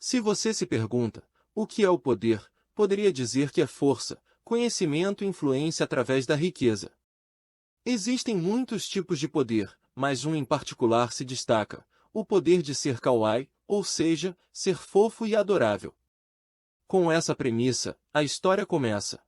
Se você se pergunta, o que é o poder, poderia dizer que é força, conhecimento e influência através da riqueza. Existem muitos tipos de poder, mas um em particular se destaca, o poder de ser kawaii, ou seja, ser fofo e adorável. Com essa premissa, a história começa.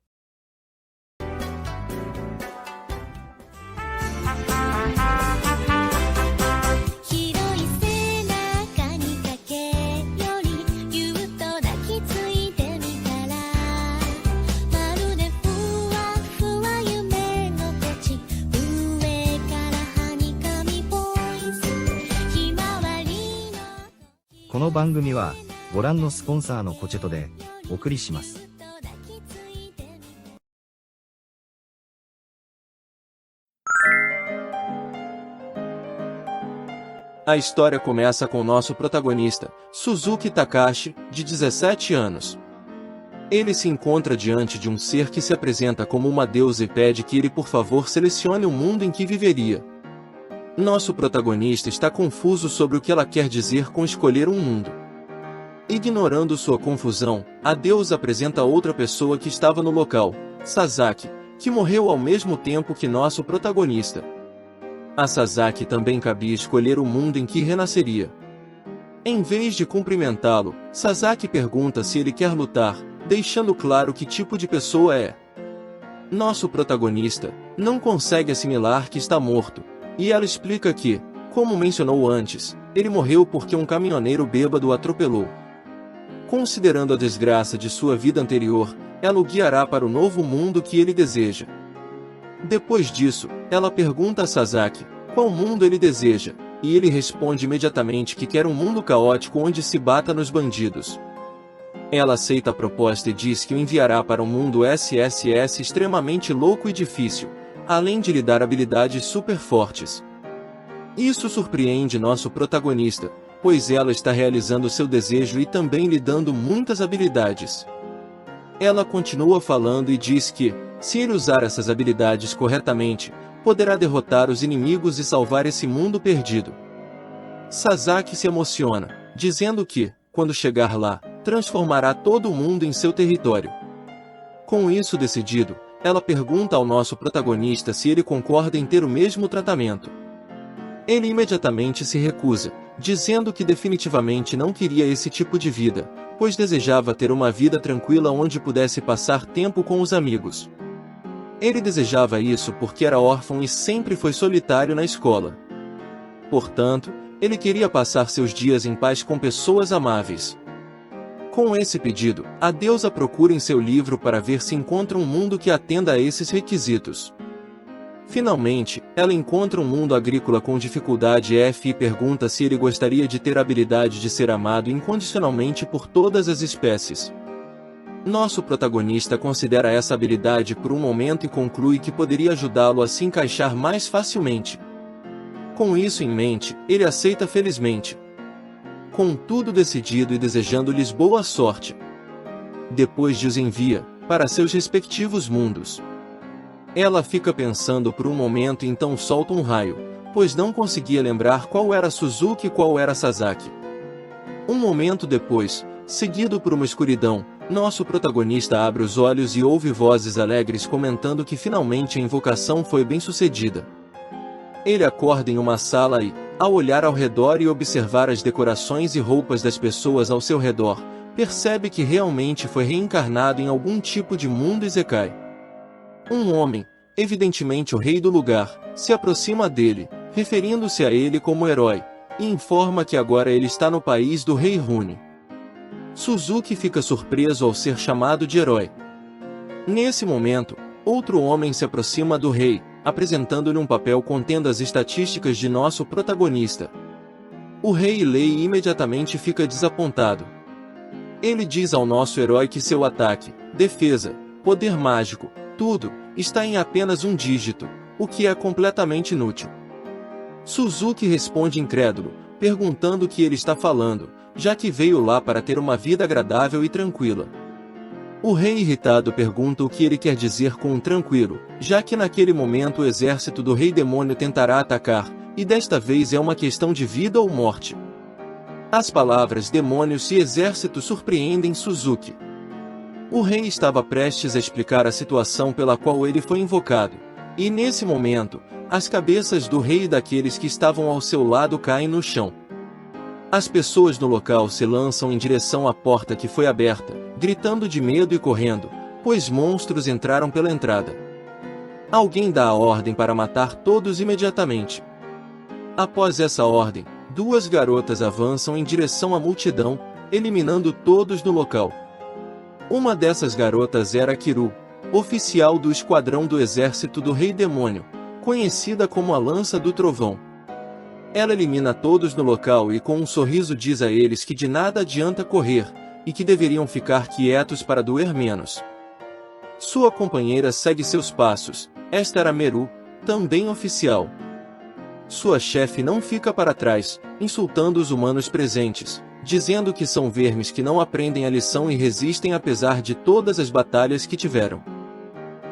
この番組はご覧のスポンサーのコチェトでお送りします。A história começa com nosso protagonista, Suzuki Takashi, de 17 anos. Ele se encontra diante de um ser que se apresenta como uma deusa e pede que ele por favor selecione o mundo em que viveria. Nosso protagonista está confuso sobre o que ela quer dizer com escolher um mundo. Ignorando sua confusão, a deusa apresenta outra pessoa que estava no local, Sasaki, que morreu ao mesmo tempo que nosso protagonista. A Sasaki também cabia escolher o mundo em que renasceria. Em vez de cumprimentá-lo, Sasaki pergunta se ele quer lutar, deixando claro que tipo de pessoa é. Nosso protagonista não consegue assimilar que está morto. E ela explica que, como mencionou antes, ele morreu porque um caminhoneiro bêbado o atropelou. Considerando a desgraça de sua vida anterior, ela o guiará para o novo mundo que ele deseja. Depois disso, ela pergunta a Sasaki qual mundo ele deseja, e ele responde imediatamente que quer um mundo caótico onde se bata nos bandidos. Ela aceita a proposta e diz que o enviará para um mundo SSS extremamente louco e difícil, além de lhe dar habilidades super fortes. Isso surpreende nosso protagonista, pois ela está realizando seu desejo e também lhe dando muitas habilidades. Ela continua falando e diz que, se ele usar essas habilidades corretamente, poderá derrotar os inimigos e salvar esse mundo perdido. Sasaki se emociona, dizendo que, quando chegar lá, transformará todo o mundo em seu território. Com isso decidido, ela pergunta ao nosso protagonista se ele concorda em ter o mesmo tratamento. Ele imediatamente se recusa, dizendo que definitivamente não queria esse tipo de vida, pois desejava ter uma vida tranquila onde pudesse passar tempo com os amigos. Ele desejava isso porque era órfão e sempre foi solitário na escola. Portanto, ele queria passar seus dias em paz com pessoas amáveis. Com esse pedido, a deusa procura em seu livro para ver se encontra um mundo que atenda a esses requisitos. Finalmente, ela encontra um mundo agrícola com dificuldade F e pergunta se ele gostaria de ter a habilidade de ser amado incondicionalmente por todas as espécies. Nosso protagonista considera essa habilidade por um momento e conclui que poderia ajudá-lo a se encaixar mais facilmente. Com isso em mente, ele aceita felizmente. Com tudo decidido e desejando-lhes boa sorte. Depois de os envia para seus respectivos mundos. Ela fica pensando por um momento e então solta um raio, pois não conseguia lembrar qual era Suzuki e qual era Sasaki. Um momento depois, seguido por uma escuridão, nosso protagonista abre os olhos e ouve vozes alegres comentando que finalmente a invocação foi bem sucedida. Ele acorda em uma sala e, ao olhar ao redor e observar as decorações e roupas das pessoas ao seu redor, percebe que realmente foi reencarnado em algum tipo de mundo Isekai. Um homem, evidentemente o rei do lugar, se aproxima dele, referindo-se a ele como herói, e informa que agora ele está no país do rei Rune. Suzuki fica surpreso ao ser chamado de herói. Nesse momento, outro homem se aproxima do rei, apresentando-lhe um papel contendo as estatísticas de nosso protagonista. O rei lê e imediatamente fica desapontado. Ele diz ao nosso herói que seu ataque, defesa, poder mágico, tudo, está em apenas um dígito, o que é completamente inútil. Suzuki responde incrédulo, perguntando o que ele está falando, já que veio lá para ter uma vida agradável e tranquila. O rei irritado pergunta o que ele quer dizer com tranquilo, já que naquele momento o exército do rei demônio tentará atacar, e desta vez é uma questão de vida ou morte. As palavras demônios e exército surpreendem Suzuki. O rei estava prestes a explicar a situação pela qual ele foi invocado, e nesse momento, as cabeças do rei e daqueles que estavam ao seu lado caem no chão. As pessoas no local se lançam em direção à porta que foi aberta, gritando de medo e correndo, pois monstros entraram pela entrada. Alguém dá a ordem para matar todos imediatamente. Após essa ordem, duas garotas avançam em direção à multidão, eliminando todos no local. Uma dessas garotas era Kiru, oficial do esquadrão do exército do Rei Demônio, conhecida como a Lança do Trovão. Ela elimina todos no local e com um sorriso diz a eles que de nada adianta correr, e que deveriam ficar quietos para doer menos. Sua companheira segue seus passos, esta era Meru, também oficial. Sua chefe não fica para trás, insultando os humanos presentes, dizendo que são vermes que não aprendem a lição e resistem apesar de todas as batalhas que tiveram.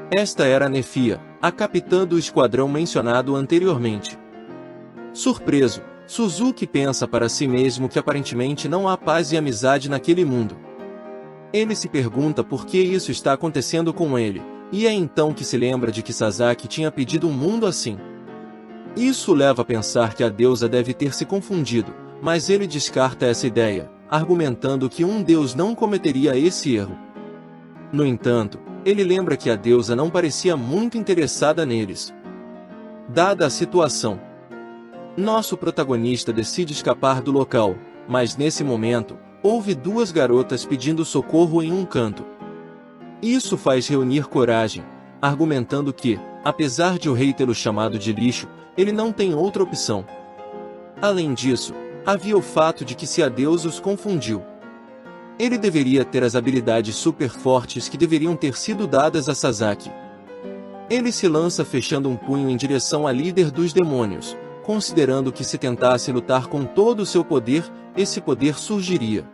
Esta era Nefia, a capitã do esquadrão mencionado anteriormente. Surpreso, Suzuki pensa para si mesmo que aparentemente não há paz e amizade naquele mundo. Ele se pergunta por que isso está acontecendo com ele, e é então que se lembra de que Sasaki tinha pedido um mundo assim. Isso leva a pensar que a deusa deve ter se confundido, mas ele descarta essa ideia, argumentando que um deus não cometeria esse erro. No entanto, ele lembra que a deusa não parecia muito interessada neles. Dada a situação, nosso protagonista decide escapar do local, mas nesse momento, houve duas garotas pedindo socorro em um canto. Isso faz reunir coragem, argumentando que, apesar de o rei tê-lo chamado de lixo, ele não tem outra opção. Além disso, havia o fato de que se a deusa os confundiu. Ele deveria ter as habilidades super fortes que deveriam ter sido dadas a Sasaki. Ele se lança fechando um punho em direção à líder dos demônios, considerando que se tentasse lutar com todo o seu poder, esse poder surgiria.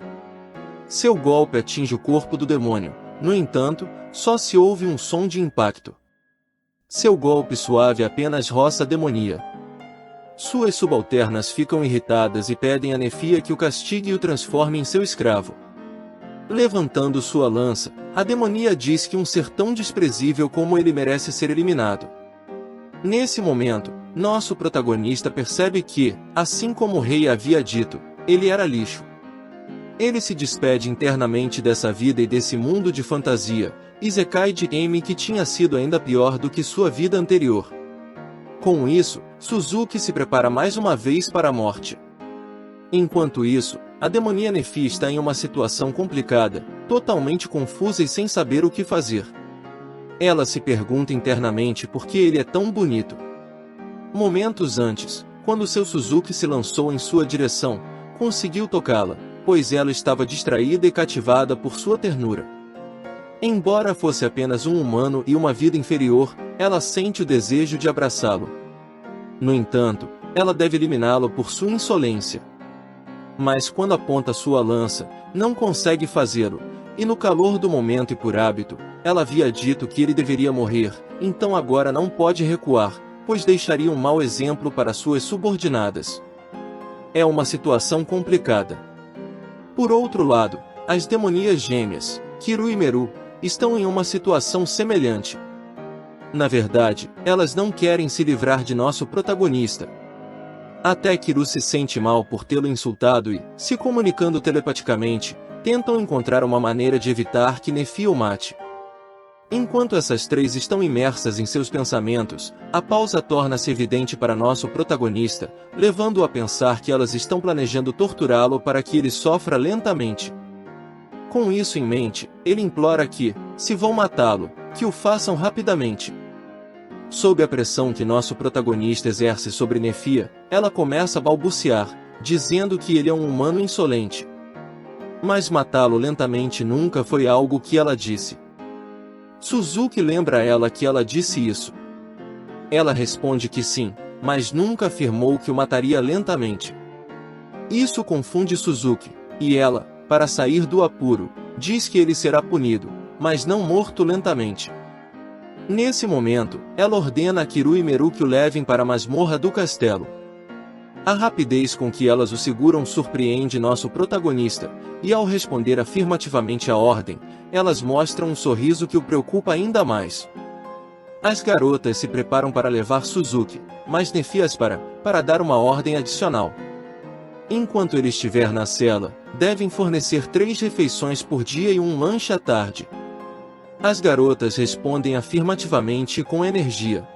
Seu golpe atinge o corpo do demônio, no entanto, só se ouve um som de impacto. Seu golpe suave apenas roça a demonia. Suas subalternas ficam irritadas e pedem a Nefia que o castigue e o transforme em seu escravo. Levantando sua lança, a demonia diz que um ser tão desprezível como ele merece ser eliminado. Nesse momento, nosso protagonista percebe que, assim como o rei havia dito, ele era lixo. Ele se despede internamente dessa vida e desse mundo de fantasia, Isekai de game que tinha sido ainda pior do que sua vida anterior. Com isso, Suzuki se prepara mais uma vez para a morte. Enquanto isso, a demonia Nefia está em uma situação complicada, totalmente confusa e sem saber o que fazer. Ela se pergunta internamente por que ele é tão bonito. Momentos antes, quando seu Suzuki se lançou em sua direção, conseguiu tocá-la, pois ela estava distraída e cativada por sua ternura. Embora fosse apenas um humano e uma vida inferior, ela sente o desejo de abraçá-lo. No entanto, ela deve eliminá-lo por sua insolência. Mas quando aponta sua lança, não consegue fazê-lo, e no calor do momento e por hábito, ela havia dito que ele deveria morrer, então agora não pode recuar, pois deixaria um mau exemplo para suas subordinadas. É uma situação complicada. Por outro lado, as demonias gêmeas, Kiru e Meru, estão em uma situação semelhante. Na verdade, elas não querem se livrar de nosso protagonista. Até Kiru se sente mal por tê-lo insultado e, se comunicando telepaticamente, tentam encontrar uma maneira de evitar que Nefia o mate. Enquanto essas três estão imersas em seus pensamentos, a pausa torna-se evidente para nosso protagonista, levando-o a pensar que elas estão planejando torturá-lo para que ele sofra lentamente. Com isso em mente, ele implora que, se vão matá-lo, que o façam rapidamente. Sob a pressão que nosso protagonista exerce sobre Nefia, ela começa a balbuciar, dizendo que ele é um humano insolente. Mas matá-lo lentamente nunca foi algo que ela disse. Suzuki lembra a ela que ela disse isso. Ela responde que sim, mas nunca afirmou que o mataria lentamente. Isso confunde Suzuki, e ela, para sair do apuro, diz que ele será punido, mas não morto lentamente. Nesse momento, ela ordena a Kiru e Meru que o levem para a masmorra do castelo. A rapidez com que elas o seguram surpreende nosso protagonista, e ao responder afirmativamente à ordem, elas mostram um sorriso que o preocupa ainda mais. As garotas se preparam para levar Suzuki, mas Nefia as para dar uma ordem adicional. Enquanto ele estiver na cela, devem fornecer 3 refeições por dia e um lanche à tarde. As garotas respondem afirmativamente e com energia.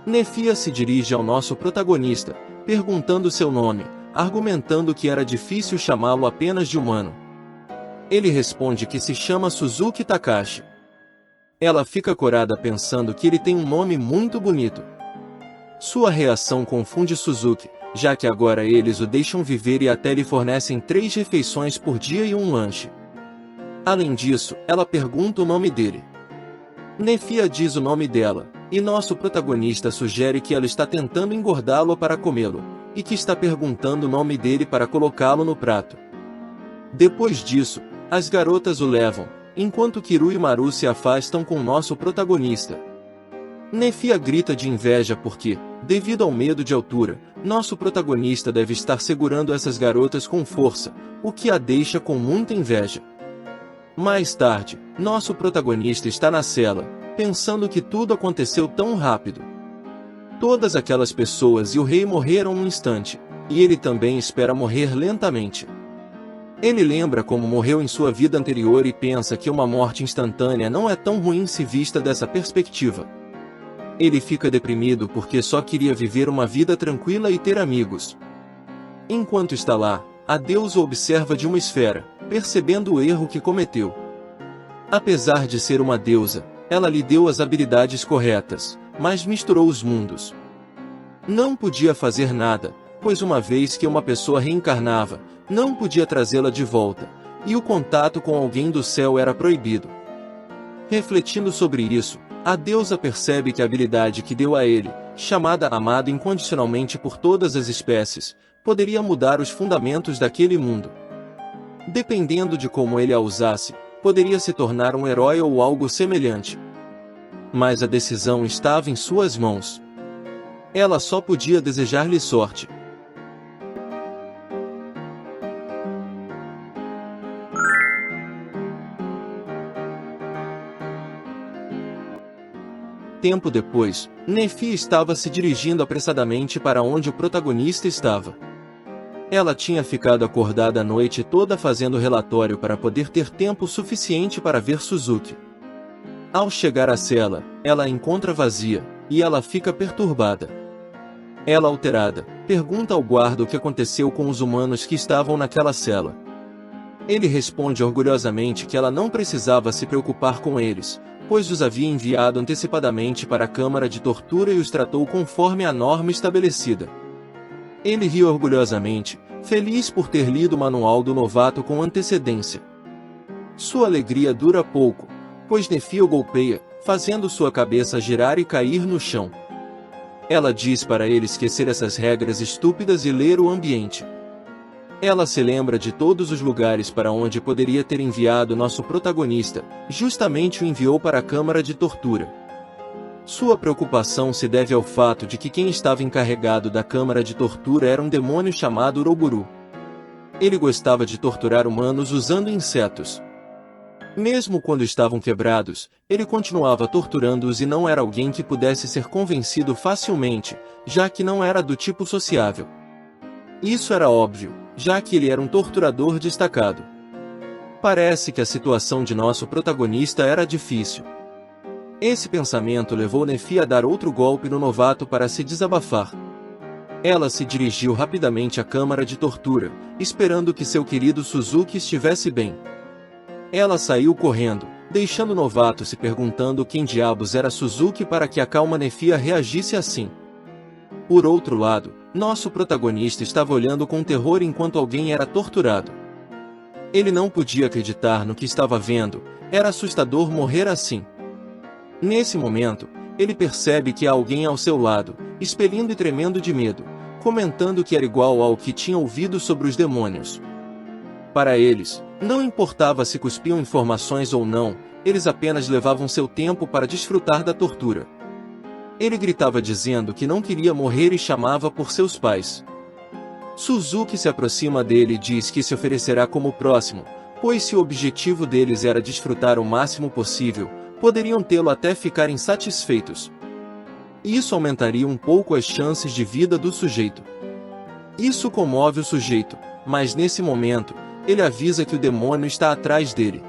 Nefia se dirige ao nosso protagonista, perguntando seu nome, argumentando que era difícil chamá-lo apenas de humano. Ele responde que se chama Suzuki Takashi. Ela fica corada pensando que ele tem um nome muito bonito. Sua reação confunde Suzuki, já que agora eles o deixam viver e até lhe fornecem 3 refeições por dia e um lanche. Além disso, ela pergunta o nome dele. Nefia diz o nome dela, e nosso protagonista sugere que ela está tentando engordá-lo para comê-lo, e que está perguntando o nome dele para colocá-lo no prato. Depois disso, as garotas o levam, enquanto Kiru e Maru se afastam com nosso protagonista. Nefia grita de inveja porque, devido ao medo de altura, nosso protagonista deve estar segurando essas garotas com força, o que a deixa com muita inveja. Mais tarde, nosso protagonista está na cela, pensando que tudo aconteceu tão rápido. Todas aquelas pessoas e o rei morreram num instante, e ele também espera morrer lentamente. Ele lembra como morreu em sua vida anterior e pensa que uma morte instantânea não é tão ruim se vista dessa perspectiva. Ele fica deprimido porque só queria viver uma vida tranquila e ter amigos. Enquanto está lá, a deusa o observa de uma esfera, percebendo o erro que cometeu. Apesar de ser uma deusa, ela lhe deu as habilidades corretas, mas misturou os mundos. Não podia fazer nada, pois uma vez que uma pessoa reencarnava, não podia trazê-la de volta, e o contato com alguém do céu era proibido. Refletindo sobre isso, a deusa percebe que a habilidade que deu a ele, chamada amado incondicionalmente por todas as espécies, poderia mudar os fundamentos daquele mundo. Dependendo de como ele a usasse, poderia se tornar um herói ou algo semelhante. Mas a decisão estava em suas mãos. Ela só podia desejar-lhe sorte. Tempo depois, Nefia estava se dirigindo apressadamente para onde o protagonista estava. Ela tinha ficado acordada a noite toda fazendo relatório para poder ter tempo suficiente para ver Suzuki. Ao chegar à cela, ela a encontra vazia, e ela fica perturbada. Ela, alterada, pergunta ao guarda o que aconteceu com os humanos que estavam naquela cela. Ele responde orgulhosamente que ela não precisava se preocupar com eles, pois os havia enviado antecipadamente para a câmara de tortura e os tratou conforme a norma estabelecida. Ele ri orgulhosamente, feliz por ter lido o manual do novato com antecedência. Sua alegria dura pouco, pois Nefia o golpeia, fazendo sua cabeça girar e cair no chão. Ela diz para ele esquecer essas regras estúpidas e ler o ambiente. Ela se lembra de todos os lugares para onde poderia ter enviado nosso protagonista, justamente o enviou para a câmara de tortura. Sua preocupação se deve ao fato de que quem estava encarregado da câmara de tortura era um demônio chamado Uroburu. Ele gostava de torturar humanos usando insetos. Mesmo quando estavam quebrados, ele continuava torturando-os e não era alguém que pudesse ser convencido facilmente, já que não era do tipo sociável. Isso era óbvio, já que ele era um torturador destacado. Parece que a situação de nosso protagonista era difícil. Esse pensamento levou Nefia a dar outro golpe no novato para se desabafar. Ela se dirigiu rapidamente à câmara de tortura, esperando que seu querido Suzuki estivesse bem. Ela saiu correndo, deixando o novato se perguntando quem diabos era Suzuki para que a calma Nefia reagisse assim. Por outro lado, nosso protagonista estava olhando com terror enquanto alguém era torturado. Ele não podia acreditar no que estava vendo, era assustador morrer assim. Nesse momento, ele percebe que há alguém ao seu lado, expelindo e tremendo de medo, comentando que era igual ao que tinha ouvido sobre os demônios. Para eles, não importava se cuspiam informações ou não, eles apenas levavam seu tempo para desfrutar da tortura. Ele gritava dizendo que não queria morrer e chamava por seus pais. Suzuki se aproxima dele e diz que se oferecerá como próximo, pois se o objetivo deles era desfrutar o máximo possível, poderiam tê-lo até ficar insatisfeitos. Isso aumentaria um pouco as chances de vida do sujeito. Isso comove o sujeito, mas nesse momento, ele avisa que o demônio está atrás dele.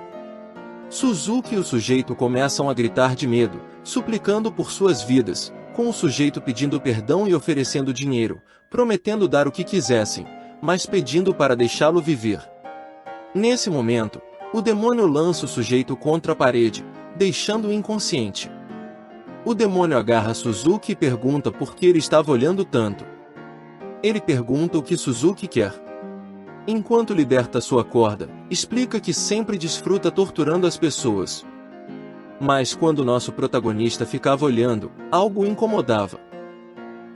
Suzuki e o sujeito começam a gritar de medo, suplicando por suas vidas, com o sujeito pedindo perdão e oferecendo dinheiro, prometendo dar o que quisessem, mas pedindo para deixá-lo viver. Nesse momento, o demônio lança o sujeito contra a parede, deixando-o inconsciente. O demônio agarra Suzuki e pergunta por que ele estava olhando tanto. Ele pergunta o que Suzuki quer. Enquanto liberta sua corda, explica que sempre desfruta torturando as pessoas. Mas quando nosso protagonista ficava olhando, algo o incomodava.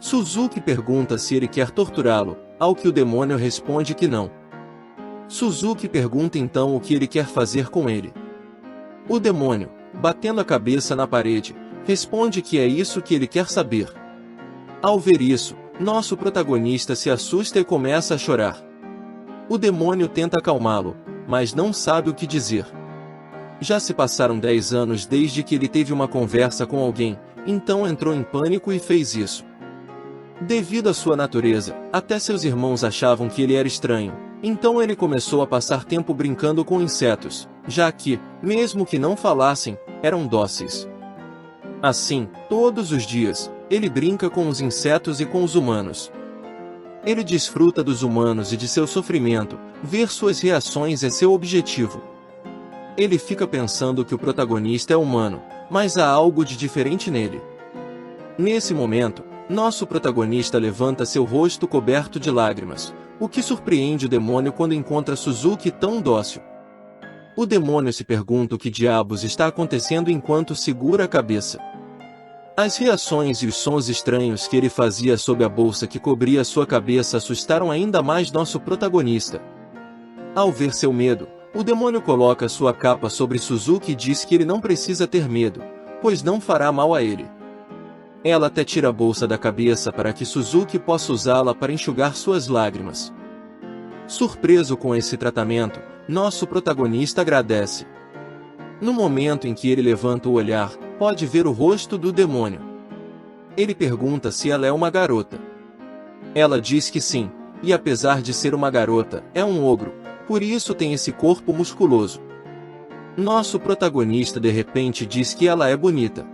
Suzuki pergunta se ele quer torturá-lo, ao que o demônio responde que não. Suzuki pergunta então o que ele quer fazer com ele. O demônio, batendo a cabeça na parede, responde que é isso que ele quer saber. Ao ver isso, nosso protagonista se assusta e começa a chorar. O demônio tenta acalmá-lo, mas não sabe o que dizer. Já se passaram 10 anos desde que ele teve uma conversa com alguém, então entrou em pânico e fez isso. Devido à sua natureza, até seus irmãos achavam que ele era estranho, então ele começou a passar tempo brincando com insetos, já que, mesmo que não falassem, eram dóceis. Assim, todos os dias, ele brinca com os insetos e com os humanos. Ele desfruta dos humanos e de seu sofrimento, ver suas reações é seu objetivo. Ele fica pensando que o protagonista é humano, mas há algo de diferente nele. Nesse momento, nosso protagonista levanta seu rosto coberto de lágrimas, o que surpreende o demônio quando encontra Suzuki tão dócil. O demônio se pergunta o que diabos está acontecendo enquanto segura a cabeça. As reações e os sons estranhos que ele fazia sob a bolsa que cobria sua cabeça assustaram ainda mais nosso protagonista. Ao ver seu medo, o demônio coloca sua capa sobre Suzuki e diz que ele não precisa ter medo, pois não fará mal a ele. Ela até tira a bolsa da cabeça para que Suzuki possa usá-la para enxugar suas lágrimas. Surpreso com esse tratamento, nosso protagonista agradece. No momento em que ele levanta o olhar, pode ver o rosto do demônio. Ele pergunta se ela é uma garota. Ela diz que sim, e apesar de ser uma garota, é um ogro, por isso tem esse corpo musculoso. Nosso protagonista de repente diz que ela é bonita.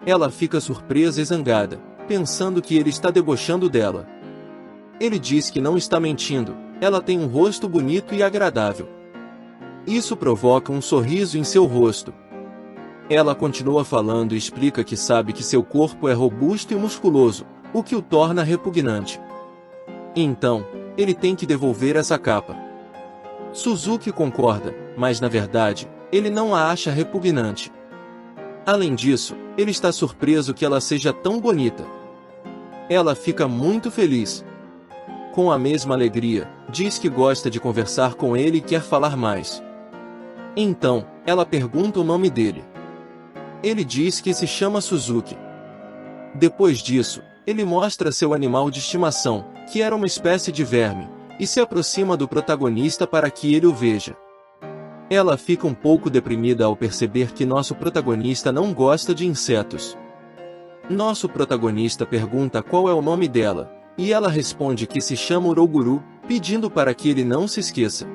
Ela fica surpresa e zangada, pensando que ele está debochando dela. Ele diz que não está mentindo, ela tem um rosto bonito e agradável. Isso provoca um sorriso em seu rosto. Ela continua falando e explica que sabe que seu corpo é robusto e musculoso, o que o torna repugnante. Então, ele tem que devolver essa capa. Suzuki concorda, mas na verdade, ele não a acha repugnante. Além disso, ele está surpreso que ela seja tão bonita. Ela fica muito feliz. Com a mesma alegria, diz que gosta de conversar com ele e quer falar mais. Então, ela pergunta o nome dele. Ele diz que se chama Suzuki. Depois disso, ele mostra seu animal de estimação, que era uma espécie de verme, e se aproxima do protagonista para que ele o veja. Ela fica um pouco deprimida ao perceber que nosso protagonista não gosta de insetos. Nosso protagonista pergunta qual é o nome dela, e ela responde que se chama Uroguru, pedindo para que ele não se esqueça.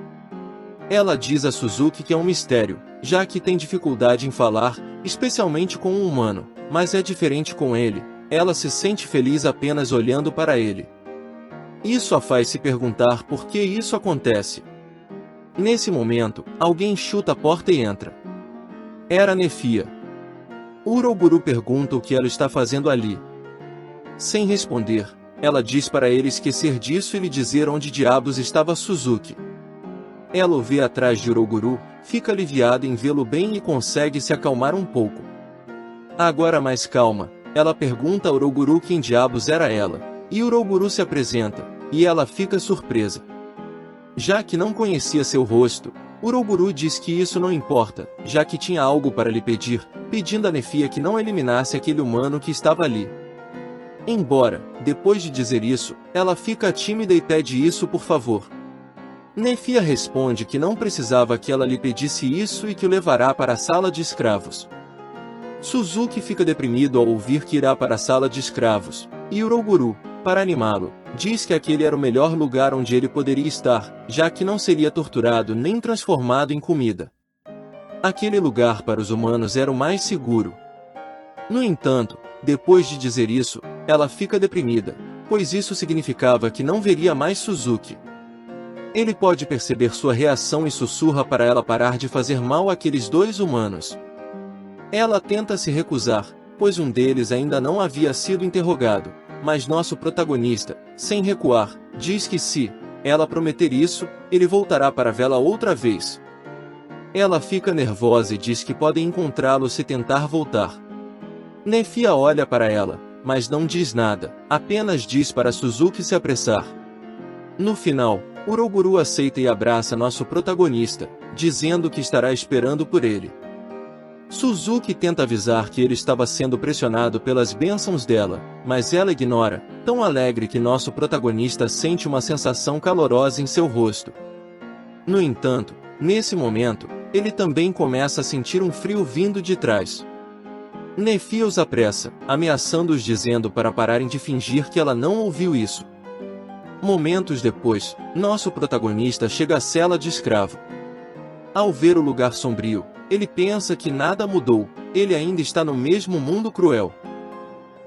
Ela diz a Suzuki que é um mistério, já que tem dificuldade em falar, especialmente com um humano, mas é diferente com ele, ela se sente feliz apenas olhando para ele. Isso a faz se perguntar por que isso acontece. Nesse momento, alguém chuta a porta e entra. Era Nefia. Uroguru pergunta o que ela está fazendo ali. Sem responder, ela diz para ele esquecer disso e lhe dizer onde diabos estava Suzuki. Ela o vê atrás de Uroguru, fica aliviada em vê-lo bem e consegue se acalmar um pouco. Agora mais calma, ela pergunta a Uroguru quem diabos era ela, e Uroguru se apresenta, e ela fica surpresa. Já que não conhecia seu rosto, Uroguru diz que isso não importa, já que tinha algo para lhe pedir, pedindo a Nefia que não eliminasse aquele humano que estava ali. Embora, depois de dizer isso, ela fica tímida e pede isso por favor. Nefia responde que não precisava que ela lhe pedisse isso e que o levará para a sala de escravos. Suzuki fica deprimido ao ouvir que irá para a sala de escravos, e Uroguru, para animá-lo, diz que aquele era o melhor lugar onde ele poderia estar, já que não seria torturado nem transformado em comida. Aquele lugar para os humanos era o mais seguro. No entanto, depois de dizer isso, ela fica deprimida, pois isso significava que não veria mais Suzuki. Ele pode perceber sua reação e sussurra para ela parar de fazer mal àqueles dois humanos. Ela tenta se recusar, pois um deles ainda não havia sido interrogado, mas nosso protagonista, sem recuar, diz que se ela prometer isso, ele voltará para vê-la outra vez. Ela fica nervosa e diz que podem encontrá-lo se tentar voltar. Nefia olha para ela, mas não diz nada, apenas diz para Suzuki se apressar. No final, Uroguru aceita e abraça nosso protagonista, dizendo que estará esperando por ele. Suzuki tenta avisar que ele estava sendo pressionado pelas bênçãos dela, mas ela ignora, tão alegre que nosso protagonista sente uma sensação calorosa em seu rosto. No entanto, nesse momento, ele também começa a sentir um frio vindo de trás. Nefia os apressa, ameaçando-os dizendo para pararem de fingir que ela não ouviu isso. Momentos depois, nosso protagonista chega à cela de escravo. Ao ver o lugar sombrio, ele pensa que nada mudou, ele ainda está no mesmo mundo cruel.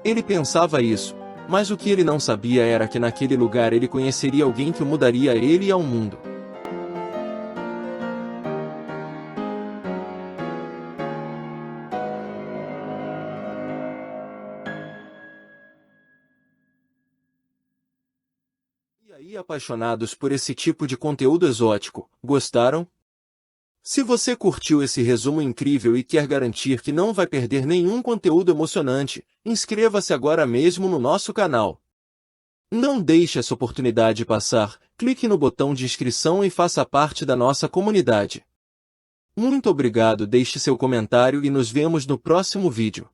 Ele pensava isso, mas o que ele não sabia era que naquele lugar ele conheceria alguém que o mudaria a ele e ao mundo. E aí, apaixonados por esse tipo de conteúdo exótico, gostaram? Se você curtiu esse resumo incrível e quer garantir que não vai perder nenhum conteúdo emocionante, inscreva-se agora mesmo no nosso canal. Não deixe essa oportunidade passar, clique no botão de inscrição e faça parte da nossa comunidade. Muito obrigado, deixe seu comentário e nos vemos no próximo vídeo.